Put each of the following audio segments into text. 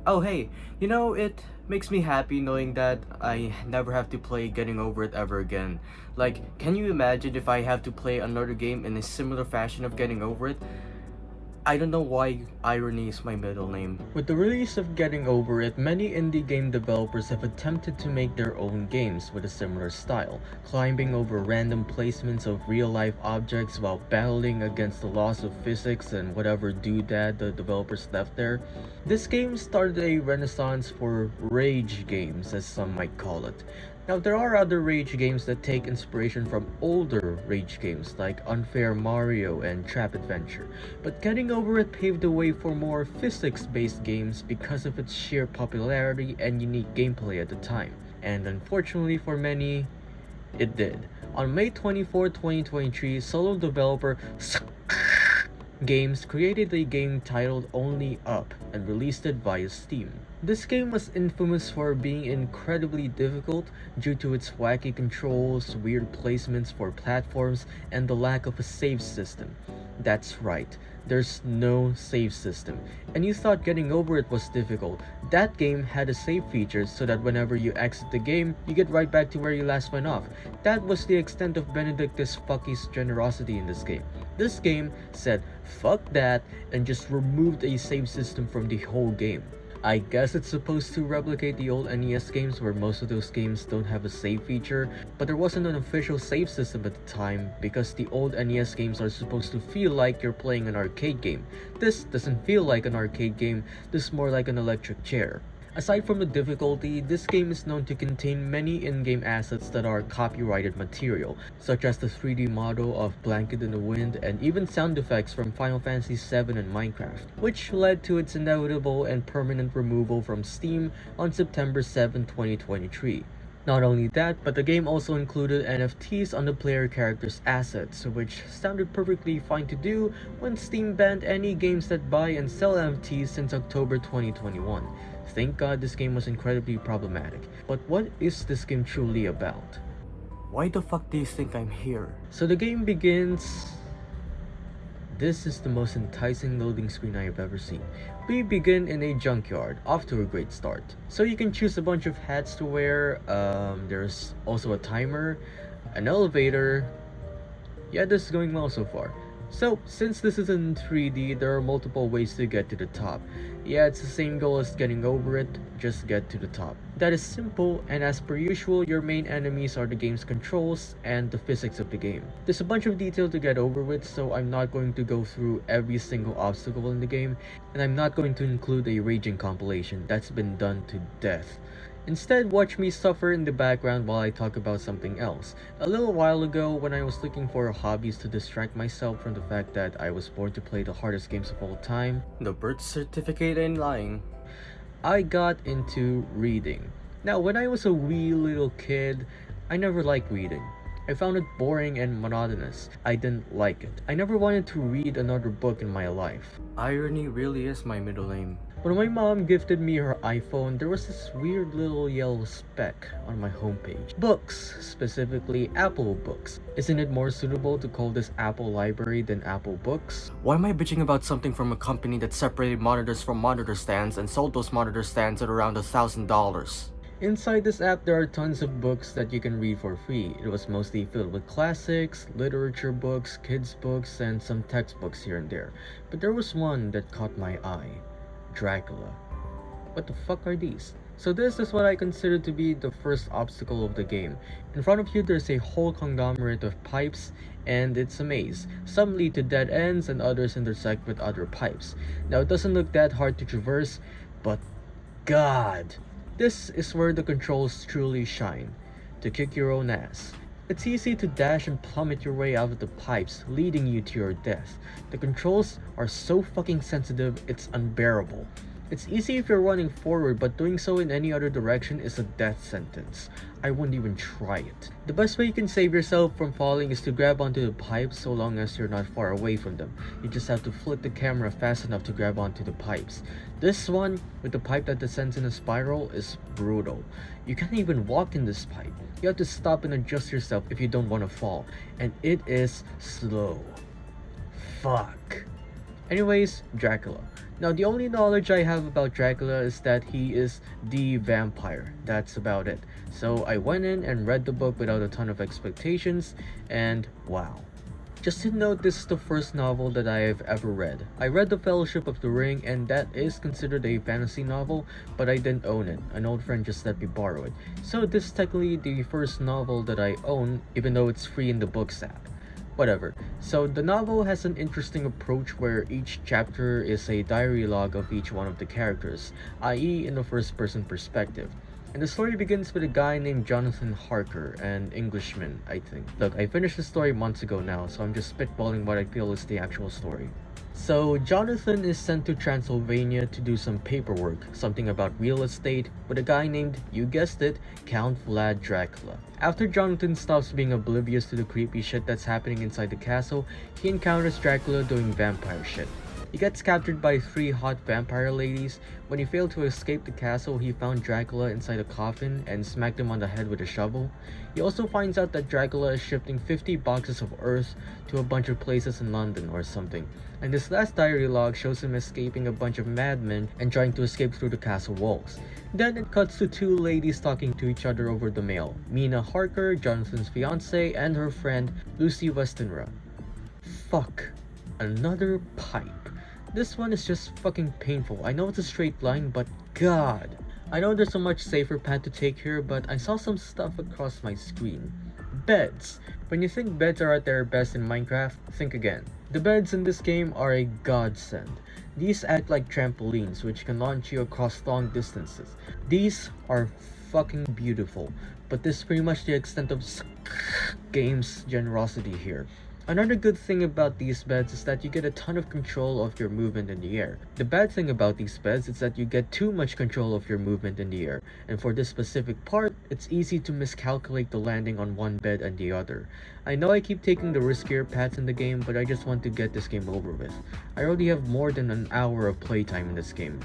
Oh hey, it makes me happy knowing that I never have to play Getting Over It ever again. Like, can you imagine if I have to play another game in a similar fashion of Getting Over It? I don't know why irony is my middle name. With the release of Getting Over It, many indie game developers have attempted to make their own games with a similar style, climbing over random placements of real-life objects while battling against the laws of physics and whatever doodad the developers left there. This game started a renaissance for rage games, as some might call it. Now, there are other Rage games that take inspiration from older Rage games like Unfair Mario and Trap Adventure, but Getting Over It paved the way for more physics-based games because of its sheer popularity and unique gameplay at the time. And unfortunately for many, it did. On May 24, 2023, solo developer Games created a game titled Only Up and released it via Steam. This game was infamous for being incredibly difficult due to its wacky controls, weird placements for platforms, and the lack of a save system. That's right, there's no save system. And you thought Getting Over It was difficult. That game had a save feature so that whenever you exit the game, you get right back to where you last went off. That was the extent of Benedictus Fucky's generosity in this game. This game said fuck that and just removed a save system from the whole game. I guess it's supposed to replicate the old NES games where most of those games don't have a save feature, but there wasn't an official save system at the time because the old NES games are supposed to feel like you're playing an arcade game. This doesn't feel like an arcade game, this is more like an electric chair. Aside from the difficulty, this game is known to contain many in-game assets that are copyrighted material, such as the 3D model of Blanket in the Wind and even sound effects from Final Fantasy VII and Minecraft, which led to its inevitable and permanent removal from Steam on September 7, 2023. Not only that, but the game also included NFTs on the player character's assets, which sounded perfectly fine to do when Steam banned any games that buy and sell NFTs since October 2021. Thank God this game was incredibly problematic. But what is this game truly about? Why the fuck do you think I'm here? So the game begins... This is the most enticing loading screen I have ever seen. We begin in a junkyard, off to a great start. So you can choose a bunch of hats to wear, there's also a timer, an elevator. Yeah, this is going well so far. So, since this is in 3D, there are multiple ways to get to the top. Yeah, it's the same goal as Getting Over It, just get to the top. That is simple, and as per usual, your main enemies are the game's controls and the physics of the game. There's a bunch of detail to get over with, so I'm not going to go through every single obstacle in the game, and I'm not going to include a raging compilation that's been done to death. Instead, watch me suffer in the background while I talk about something else. A little while ago, when I was looking for hobbies to distract myself from the fact that I was born to play the hardest games of all time, The birth certificate ain't lying. I got into reading. Now, when I was a wee little kid, I never liked reading. I found it boring and monotonous. I didn't like it. I never wanted to read another book in my life. Irony really is my middle name. When my mom gifted me her iPhone, there was this weird little yellow speck on my homepage. Books, specifically Apple books. Isn't it more suitable to call this Apple Library than Apple Books? Why am I bitching about something from a company that separated monitors from monitor stands and sold those monitor stands at around $1,000? Inside this app, there are tons of books that you can read for free. It was mostly filled with classics, literature books, kids books, and some textbooks here and there. But there was one that caught my eye. Dracula. What the fuck are these? So this is what I consider to be the first obstacle of the game. In front of you there's a whole conglomerate of pipes, and it's a maze. Some lead to dead ends and others intersect with other pipes. Now it doesn't look that hard to traverse, but God! This is where the controls truly shine. To kick your own ass. It's easy to dash and plummet your way out of the pipes, leading you to your death. The controls are so fucking sensitive, it's unbearable. It's easy if you're running forward, but doing so in any other direction is a death sentence. I wouldn't even try it. The best way you can save yourself from falling is to grab onto the pipes so long as you're not far away from them. You just have to flick the camera fast enough to grab onto the pipes. This one, with the pipe that descends in a spiral, is brutal. You can't even walk in this pipe. You have to stop and adjust yourself if you don't want to fall. And it is slow. Fuck. Anyways, Dracula. Now, the only knowledge I have about Dracula is that he is the vampire. That's about it. So I went in and read the book without a ton of expectations, and wow. Just to note, this is the first novel that I have ever read. I read The Fellowship of the Ring, and that is considered a fantasy novel, but I didn't own it. An old friend just let me borrow it. So this is technically the first novel that I own, even though it's free in the Books app. Whatever. So the novel has an interesting approach where each chapter is a diary log of each one of the characters, i.e. in the first person perspective. And the story begins with a guy named Jonathan Harker, an Englishman, I think. Look, I finished the story months ago now, so I'm just spitballing what I feel is the actual story. So, Jonathan is sent to Transylvania to do some paperwork, something about real estate, with a guy named, you guessed it, Count Vlad Dracula. After Jonathan stops being oblivious to the creepy shit that's happening inside the castle, he encounters Dracula doing vampire shit. He gets captured by 3 hot vampire ladies. When he failed to escape the castle, he found Dracula inside a coffin and smacked him on the head with a shovel. He also finds out that Dracula is shifting 50 boxes of earth to a bunch of places in London or something. And this last diary log shows him escaping a bunch of madmen and trying to escape through the castle walls. Then it cuts to 2 ladies talking to each other over the mail. Mina Harker, Jonathan's fiancée, and her friend Lucy Westenra. Fuck. Another pipe. This one is just fucking painful. I know it's a straight line, but god. I know there's a much safer path to take here, but I saw some stuff across my screen. Beds. When you think beds are at their best in Minecraft, think again. The beds in this game are a godsend. These act like trampolines which can launch you across long distances. These are fucking beautiful, but this is pretty much the extent of game's generosity here. Another good thing about these beds is that you get a ton of control of your movement in the air. The bad thing about these beds is that you get too much control of your movement in the air, and for this specific part, it's easy to miscalculate the landing on one bed and the other. I know I keep taking the riskier paths in the game, but I just want to get this game over with. I already have more than an hour of playtime in this game.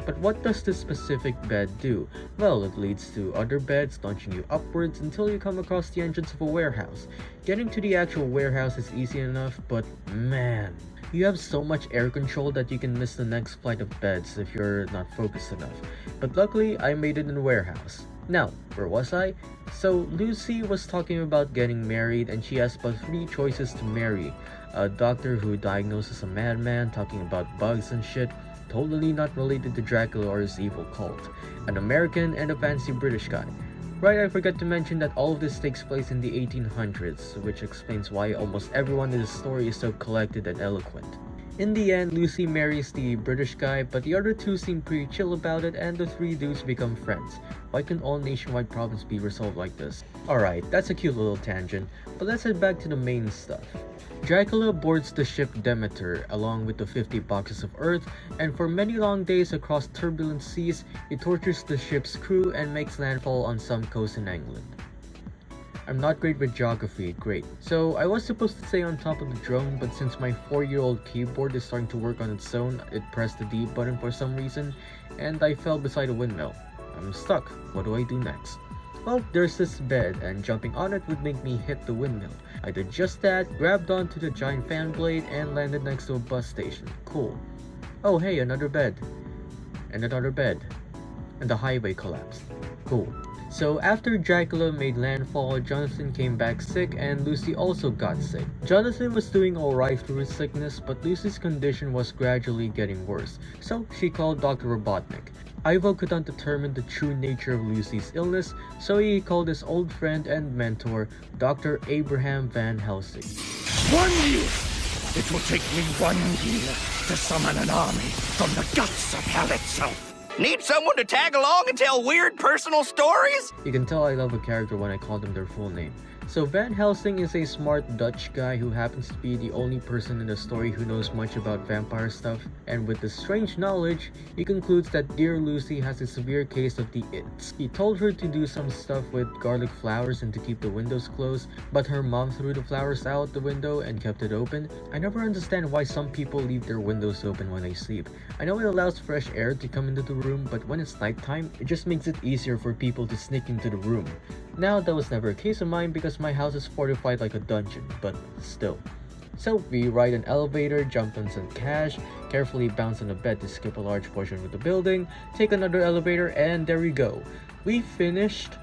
But what does this specific bed do? Well, it leads to other beds launching you upwards until you come across the entrance of a warehouse. Getting to the actual warehouse is easy enough, but man, you have so much air control that you can miss the next flight of beds if you're not focused enough. But luckily, I made it in the warehouse. Now, where was I? So, Lucy was talking about getting married and she has but 3 choices to marry. A doctor who diagnoses a madman talking about bugs and shit, totally not related to Dracula or his evil cult, an American, and a fancy British guy. Right, I forgot to mention that all of this takes place in the 1800s, which explains why almost everyone in the story is so collected and eloquent. In the end, Lucy marries the British guy, but the other 2 seem pretty chill about it and the 3 dudes become friends. Why can all nationwide problems be resolved like this? Alright, that's a cute little tangent, but let's head back to the main stuff. Dracula boards the ship Demeter along with the 50 boxes of earth, and for many long days across turbulent seas, he tortures the ship's crew and makes landfall on some coast in England. I'm not great with geography, great. So I was supposed to stay on top of the drone, but since my 4-year-old keyboard is starting to work on its own, it pressed the D button for some reason, and I fell beside a windmill. I'm stuck. What do I do next? Well, there's this bed, and jumping on it would make me hit the windmill. I did just that, grabbed onto the giant fan blade, and landed next to a bus station. Cool. Oh hey, another bed. And another bed. And the highway collapsed. Cool. So after Dracula made landfall, Jonathan came back sick and Lucy also got sick. Jonathan was doing alright through his sickness, but Lucy's condition was gradually getting worse, so she called Dr. Robotnik. Ivo could not determine the true nature of Lucy's illness, so he called his old friend and mentor, Dr. Abraham Van Helsing. 1 year! It will take me 1 year to summon an army from the guts of hell itself. Need someone to tag along and tell weird personal stories? You can tell I love a character when I call them their full name. So Van Helsing is a smart Dutch guy who happens to be the only person in the story who knows much about vampire stuff, and with this strange knowledge, he concludes that dear Lucy has a severe case of the its. He told her to do some stuff with garlic flowers and to keep the windows closed, but her mom threw the flowers out the window and kept it open. I never understand why some people leave their windows open when they sleep. I know it allows fresh air to come into the room, but when it's nighttime, it just makes it easier for people to sneak into the room. Now, that was never a case of mine because my house is fortified like a dungeon, but still. So we ride an elevator, jump on some cash, carefully bounce on a bed to skip a large portion of the building, take another elevator, and there we go. We finished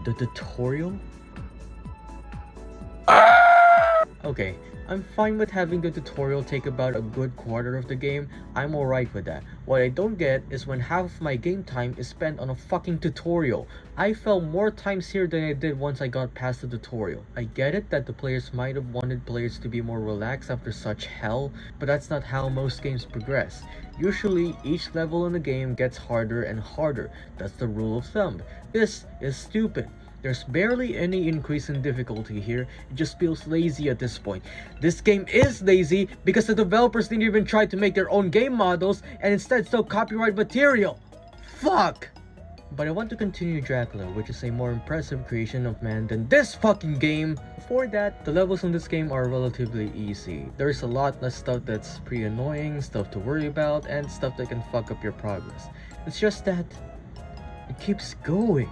the tutorial? Okay, I'm fine with having the tutorial take about a good quarter of the game. I'm alright with that. What I don't get is when half of my game time is spent on a fucking tutorial. I fell more times here than I did once I got past the tutorial. I get it that the players might have wanted players to be more relaxed after such hell, but that's not how most games progress. Usually, each level in the game gets harder and harder. That's the rule of thumb. This is stupid. There's barely any increase in difficulty here, it just feels lazy at this point. This game is lazy because the developers didn't even try to make their own game models and instead stole copyright material. Fuck! But I want to continue Dracula, which is a more impressive creation of man than this fucking game. Before that, the levels in this game are relatively easy. There's a lot less stuff that's pretty annoying, stuff to worry about, and stuff that can fuck up your progress. It's just that it keeps going.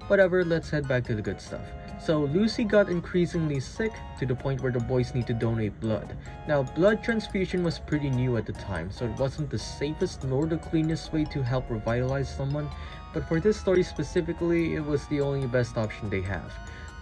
Whatever, let's head back to the good stuff. So Lucy got increasingly sick to the point where the boys need to donate blood. Now, blood transfusion was pretty new at the time, so it wasn't the safest nor the cleanest way to help revitalize someone, but for this story specifically, it was the only best option they have.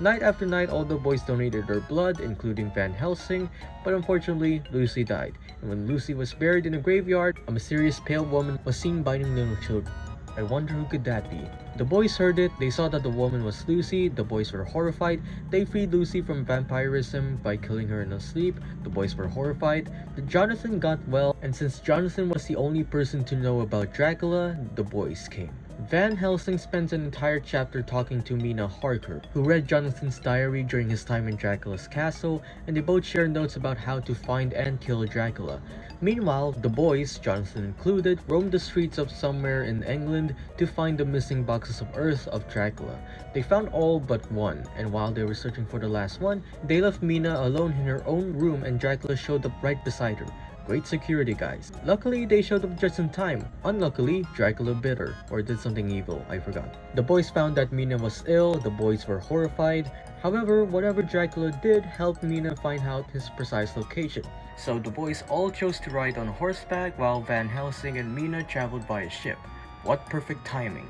Night after night, all the boys donated their blood, including Van Helsing, but unfortunately, Lucy died. And when Lucy was buried in a graveyard, a mysterious pale woman was seen biting little children. I wonder who could that be? The boys heard it, they saw that the woman was Lucy, the boys were horrified, they freed Lucy from vampirism by killing her in her sleep, the boys were horrified, Jonathan got well, and since Jonathan was the only person to know about Dracula, the boys came. Van Helsing spends an entire chapter talking to Mina Harker, who read Jonathan's diary during his time in Dracula's castle, and they both share notes about how to find and kill Dracula. Meanwhile, the boys, Jonathan included, roamed the streets of somewhere in England to find the missing boxes of earth of Dracula. They found all but one, and while they were searching for the last one, they left Mina alone in her own room and Dracula showed up right beside her. Great security, guys. Luckily, they showed up just in time. Unluckily, Dracula bit her, or did something evil, I forgot. The boys found that Mina was ill, the boys were horrified. However, whatever Dracula did helped Mina find out his precise location. So the boys all chose to ride on horseback while Van Helsing and Mina traveled by a ship. What perfect timing.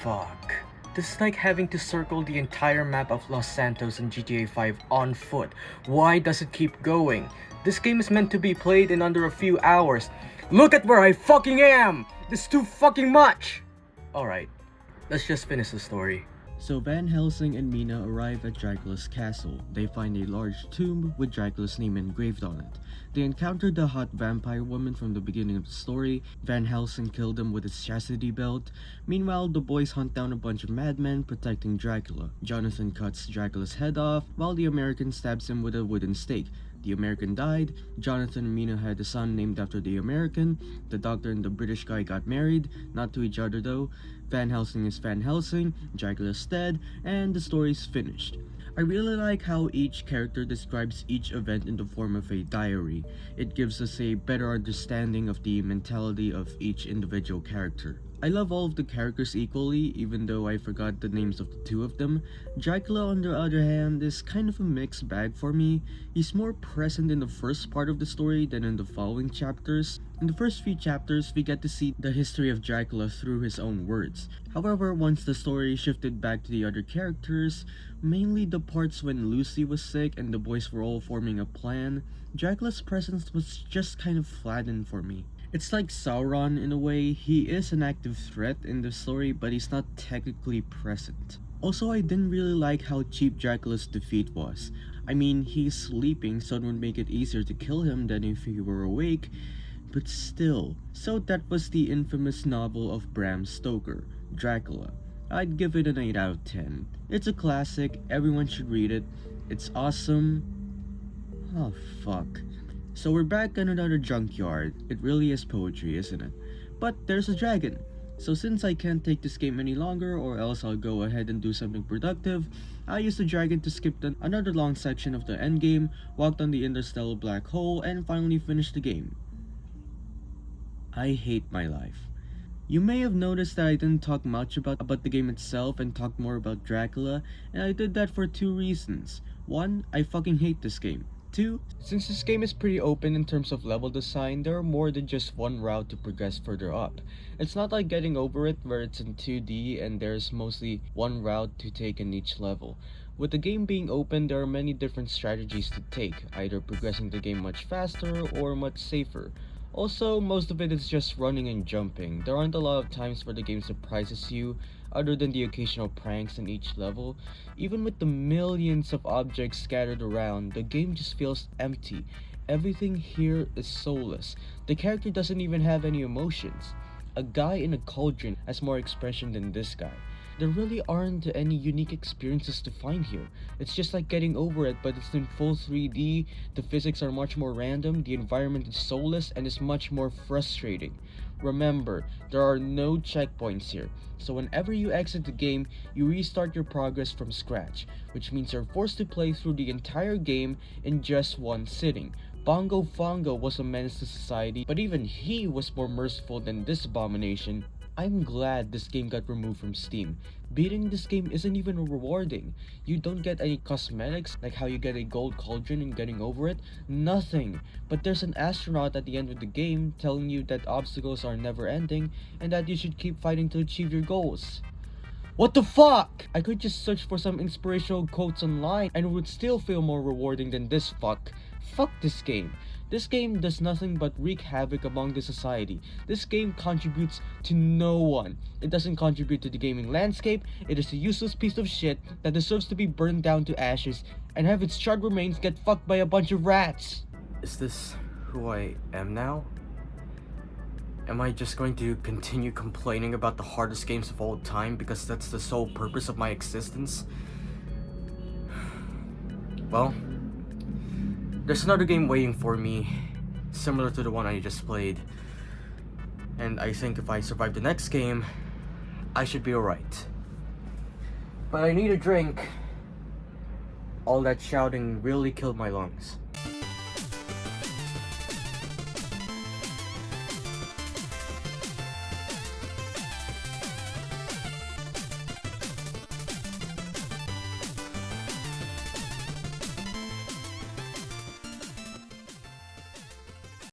Fuck. This is like having to circle the entire map of Los Santos in GTA 5 on foot. Why does it keep going? This game is meant to be played in under a few hours. Look at where I fucking am! This is too fucking much! Alright, let's just finish the story. So Van Helsing and Mina arrive at Dracula's castle. They find a large tomb with Dracula's name engraved on it. They encounter the hot vampire woman from the beginning of the story. Van Helsing killed him with his chastity belt. Meanwhile, the boys hunt down a bunch of madmen protecting Dracula. Jonathan cuts Dracula's head off, while the American stabs him with a wooden stake. The American died. Jonathan and Mina had a son named after the American. The doctor and the British guy got married, not to each other though. Van Helsing is Van Helsing, Dracula's dead, and the story's finished. I really like how each character describes each event in the form of a diary. It gives us a better understanding of the mentality of each individual character. I love all of the characters equally, even though I forgot the names of the two of them. Dracula, on the other hand, is kind of a mixed bag for me. He's more present in the first part of the story than in the following chapters. In the first few chapters, we get to see the history of Dracula through his own words. However, once the story shifted back to the other characters, mainly the parts when Lucy was sick and the boys were all forming a plan, Dracula's presence was just kind of flattened for me. It's like Sauron in a way. He is an active threat in the story, but he's not technically present. Also, I didn't really like how cheap Dracula's defeat was. I mean, he's sleeping, so it would make it easier to kill him than if he were awake, but still. So that was the infamous novel of Bram Stoker, Dracula. I'd give it an 8 out of 10. It's a classic, everyone should read it. It's awesome. Oh fuck. So we're back in another junkyard. It really is poetry, isn't it? But there's a dragon. So since I can't take this game any longer, or else I'll go ahead and do something productive, I used the dragon to skip another long section of the endgame, walked on the interstellar black hole, and finally finished the game. I hate my life. You may have noticed that I didn't talk much about the game itself and talked more about Dracula, and I did that for two reasons. One, I fucking hate this game. 2. Since this game is pretty open in terms of level design, there are more than just one route to progress further up. It's not like Getting Over It where it's in 2D and there's mostly one route to take in each level. With the game being open, there are many different strategies to take, either progressing the game much faster or much safer. Also, most of it is just running and jumping. There aren't a lot of times where the game surprises you, other than the occasional pranks in each level. Even with the millions of objects scattered around, the game just feels empty. Everything here is soulless. The character doesn't even have any emotions. A guy in a cauldron has more expression than this guy. There really aren't any unique experiences to find here. It's just like Getting Over It, but it's in full 3D, the physics are much more random, the environment is soulless, and is much more frustrating. Remember, there are no checkpoints here, so whenever you exit the game, you restart your progress from scratch, which means you're forced to play through the entire game in just one sitting. Bongo Fongo was a menace to society, but even he was more merciful than this abomination. I'm glad this game got removed from Steam. Beating this game isn't even rewarding. You don't get any cosmetics like how you get a gold cauldron in Getting Over It. Nothing. But there's an astronaut at the end of the game telling you that obstacles are never ending and that you should keep fighting to achieve your goals. What the fuck? I could just search for some inspirational quotes online and it would still feel more rewarding than this fuck. Fuck this game. This game does nothing but wreak havoc among the society. This game contributes to no one. It doesn't contribute to the gaming landscape. It is a useless piece of shit that deserves to be burned down to ashes and have its charred remains get fucked by a bunch of rats. Is this who I am now? Am I just going to continue complaining about the hardest games of all time because that's the sole purpose of my existence? Well, there's another game waiting for me, similar to the one I just played. And I think if I survive the next game, I should be alright. But I need a drink. All that shouting really killed my lungs.